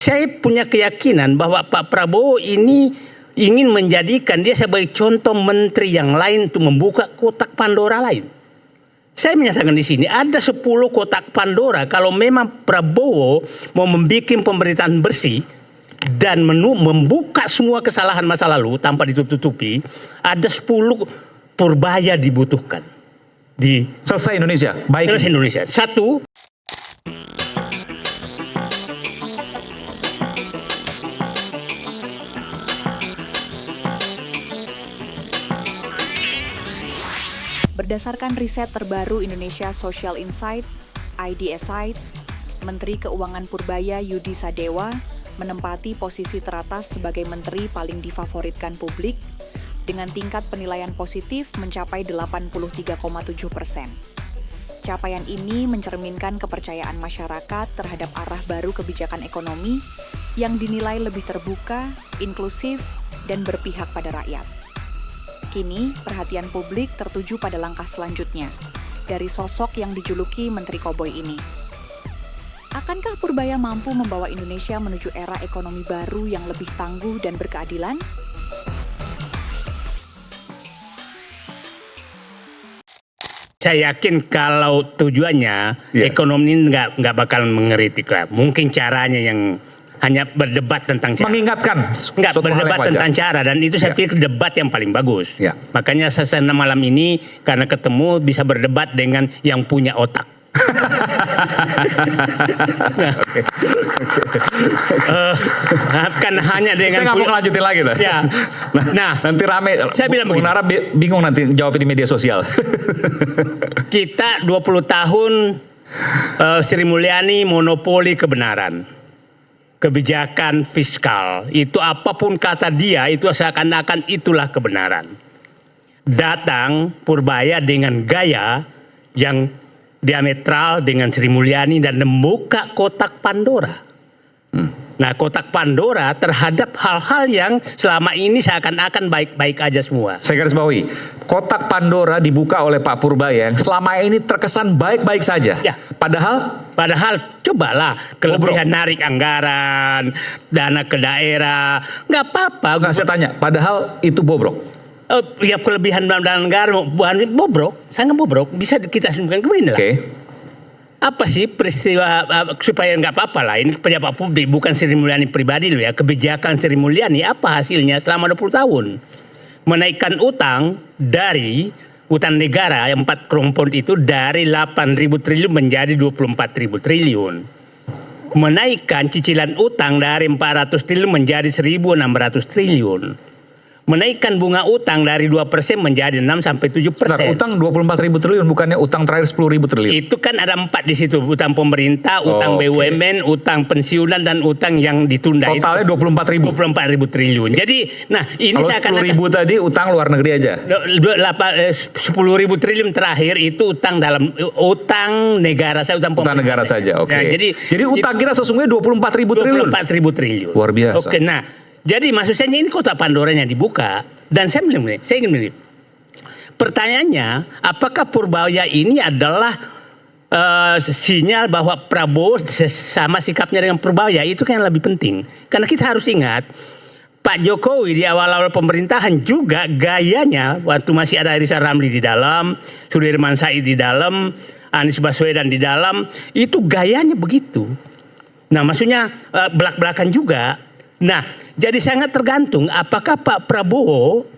Saya punya keyakinan bahwa Pak Prabowo ini ingin menjadikan dia sebagai contoh menteri yang lain untuk membuka kotak Pandora lain. Saya menyatakan di sini ada 10 kotak Pandora kalau memang Prabowo mau membuat pemerintahan bersih dan membuka semua kesalahan masa lalu tanpa ditutup-tutupi. Ada 10 Purbaya dibutuhkan. Selesai Indonesia. Baik. Selesai Indonesia. Satu. Berdasarkan riset terbaru Indonesia Social Insight, IDSI, Menteri Keuangan Purbaya Yudi Sadewa menempati posisi teratas sebagai menteri paling difavoritkan publik dengan tingkat penilaian positif mencapai 83,7%. Capaian ini mencerminkan kepercayaan masyarakat terhadap arah baru kebijakan ekonomi yang dinilai lebih terbuka, inklusif, dan berpihak pada rakyat. Kini, perhatian publik tertuju pada langkah selanjutnya dari sosok yang dijuluki Menteri Koboi ini. Akankah Purbaya mampu membawa Indonesia menuju era ekonomi baru yang lebih tangguh dan berkeadilan? Saya yakin kalau tujuannya ekonomi nggak bakal mengeritik lah. Mungkin caranya yang hanya berdebat tentang cara. Mengingatkan. Nggak berdebat tentang cara, dan itu saya pikir debat yang paling bagus. Makanya saya malam ini karena ketemu bisa berdebat dengan yang punya otak. Kan hanya dengan saya nggak mau lanjutin lagi lah. Ya. Nah, nanti rame. Saya bilang begini. Nara bingung nanti jawab di media sosial. Kita 20 tahun Sri Mulyani monopoli kebenaran. Kebijakan fiskal itu apapun kata dia itu seakan-akan itulah kebenaran. Datang Purbaya dengan gaya yang diametral dengan Sri Mulyani dan membuka kotak Pandora. Nah, kotak Pandora terhadap hal-hal yang selama ini seakan-akan baik-baik aja semua. Saya garis bawahi, kotak Pandora dibuka oleh Pak Purbaya yang selama ini terkesan baik-baik saja. Ya. Padahal cobalah kelebihan narik anggaran, dana ke daerah, nggak apa-apa. Nggak, saya tanya, padahal itu bobrok. Ya, kelebihan dana anggaran bobrok, sangat bobrok. Bisa kita simpulkan begini lah. Apa sih peristiwa supaya nggak apa-apa lah, ini pejabat publik bukan Sri Mulyani pribadi loh ya. Kebijakan Sri Mulyani apa hasilnya selama 20 tahun? Menaikkan utang dari utang negara yang 4 kelompok itu dari 8.000 triliun menjadi 24.000 triliun. Menaikkan cicilan utang dari 400 triliun menjadi 1.600 triliun. Menaikkan bunga utang dari 2% menjadi 6-7%. Utang 24.000 triliun, bukannya utang terakhir 10.000 triliun. Itu kan ada 4 di situ, utang pemerintah, utang BUMN, utang pensiunan, dan utang yang ditunda. Totalnya 24.000. 24.000 triliun. Jadi, nah ini kalau 10.000 tadi utang luar negeri aja. 10.000 triliun terakhir itu utang dalam utang negara saya, utang pemerintah. Utang negara saja, oke. Nah, jadi utang kita sesungguhnya 24.000 triliun. 24.000 triliun. Luar biasa. Oke, nah. Jadi maksudnya ini kotak Pandoranya dibuka, dan saya ingin melihat. Pertanyaannya, apakah Purbaya ini adalah sinyal bahwa Prabowo sama sikapnya dengan Purbaya? Itu kan yang lebih penting. Karena kita harus ingat, Pak Jokowi di awal-awal pemerintahan juga gayanya, waktu masih ada Rizal Ramli di dalam, Sudirman Said di dalam, Anies Baswedan di dalam, itu gayanya begitu. Nah, maksudnya belak-belakan juga. Nah, jadi sangat tergantung apakah Pak Prabowo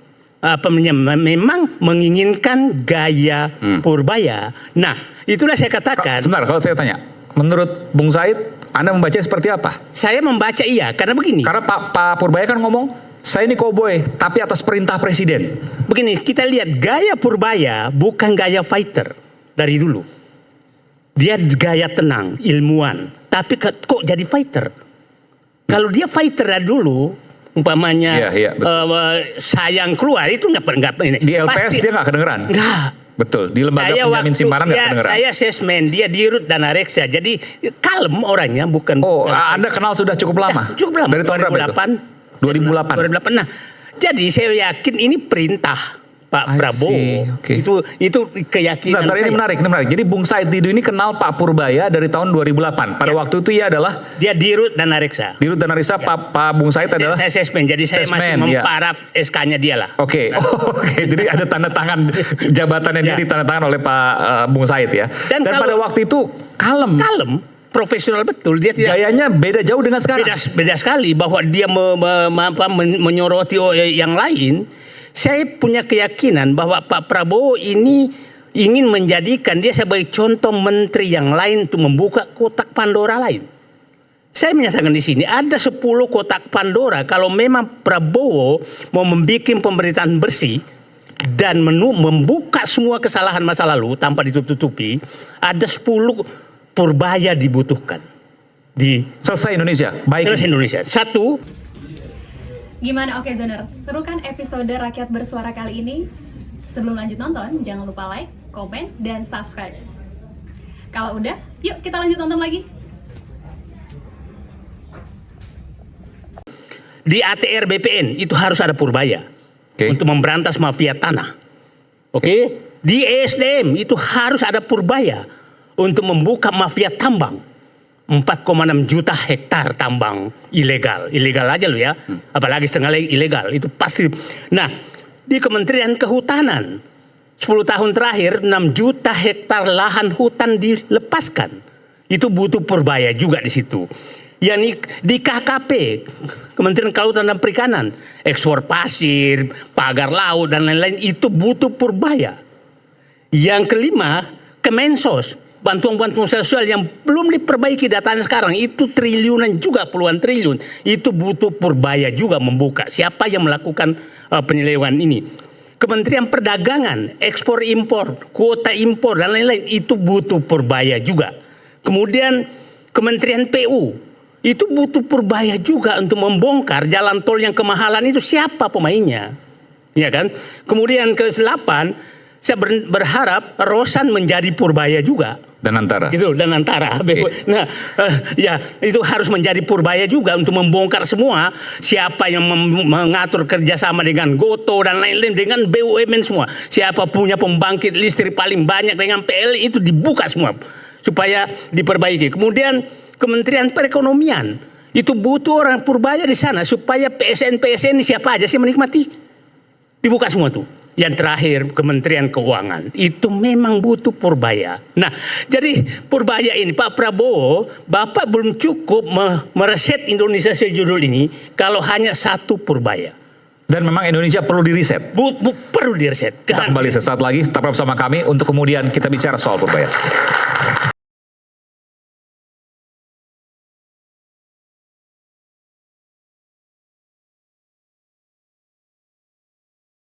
memang menginginkan gaya Purbaya. Nah, itulah saya katakan. Sebentar, kalau saya tanya, menurut Bung Said, Anda membaca seperti apa? Saya membaca iya, karena begini. Karena Pak Purbaya kan ngomong, saya ini koboi, tapi atas perintah presiden. Begini, kita lihat gaya Purbaya bukan gaya fighter dari dulu. Dia gaya tenang, ilmuwan, tapi kok jadi fighter? Kalau dia fighter dari dulu, umpamanya sayang keluar, itu nggak ini. Di LPS dia nggak kedengeran. Nggak. Betul. Di lembaga penjamin simpanan nggak kedengeran. Saya asesmen dia dirut dana reksa, jadi kalem orangnya, bukan. Oh, Anda kenal sudah cukup lama. Cukup lama. Dari tahun berapa itu? 2008. 2008. Nah, jadi saya yakin ini perintah Pak I Prabowo. see, oke. Itu keyakinan Bentar, saya. ini menarik. Jadi Bung Said Didu ini kenal Pak Purbaya dari tahun 2008. Pada waktu itu ia adalah Dia Dirut dan Reksa. Dirut dan Analisa. Pak Bung Said adalah Saya sesmen, jadi saya masih Sesmen, ya. memparaf SK-nya dia lah. Oke. Oke. Jadi ada tanda tangan jabatan yang Ya. ditandatangan oleh Pak Bung Said ya. Dan Dan pada kalau- waktu itu kalem. Profesional betul. Dia tidak Gayanya beda jauh dengan sekarang. beda sekali bahwa dia menyoroti yang lain. Saya punya keyakinan bahwa Pak Prabowo ini ingin menjadikan dia sebagai contoh menteri yang lain untuk membuka kotak Pandora lain. Saya menyatakan di sini ada 10 kotak Pandora kalau memang Prabowo mau membuat pemerintahan bersih dan membuka semua kesalahan masa lalu tanpa ditutup-tutupi, ada 10 Purbaya dibutuhkan di Selesai Indonesia. Baik. terus Indonesia. Satu, Gimana Oke Zoners? Seru kan episode Rakyat Bersuara kali ini? Sebelum lanjut nonton, jangan lupa like, komen, dan subscribe. Kalau udah, yuk kita lanjut nonton lagi. di ATR BPN itu harus ada Purbaya Oke. untuk memberantas mafia tanah. Oke, di ESDM itu harus ada Purbaya untuk membuka mafia tambang. 4,6 juta hektar tambang ilegal aja lo ya, apalagi setengah ilegal itu pasti. Nah, di Kementerian Kehutanan 10 tahun terakhir 6 juta hektar lahan hutan dilepaskan. Itu butuh Purbaya juga di situ. Yani di KKP, Kementerian Kelautan dan Perikanan, ekspor pasir, pagar laut dan lain-lain itu butuh Purbaya. Yang kelima, Kemensos, bantuan-bantuan sosial yang belum diperbaiki datanya sekarang itu triliunan juga, puluhan triliun, itu butuh Purbaya juga membuka siapa yang melakukan penyelewengan ini. Kementerian Perdagangan, ekspor impor, kuota impor dan lain-lain itu butuh Purbaya juga. Kemudian Kementerian PU itu butuh Purbaya juga untuk membongkar jalan tol yang kemahalan itu, siapa pemainnya, ya kan? Kemudian ke-8 saya berharap Rosan menjadi Purbaya juga. Dan antara. Gitu, dan antara. Nah, ya itu harus menjadi Purbaya juga untuk membongkar semua siapa yang mengatur kerjasama dengan Goto dan lain-lain dengan BUMN semua. Siapa punya pembangkit listrik paling banyak dengan PLN itu dibuka semua supaya diperbaiki. Kemudian Kementerian Perekonomian itu butuh orang Purbaya di sana supaya PSN ini siapa aja sih menikmati. Dibuka semua tuh. Yang terakhir Kementerian Keuangan itu memang butuh Purbaya. Nah, jadi Purbaya ini Pak Prabowo, Bapak belum cukup mereset Indonesia sejudul ini kalau hanya satu Purbaya. Dan memang Indonesia perlu diriset. Perlu direset. Kita kembali sesaat lagi, tetap bersama kami untuk kemudian kita bicara soal Purbaya.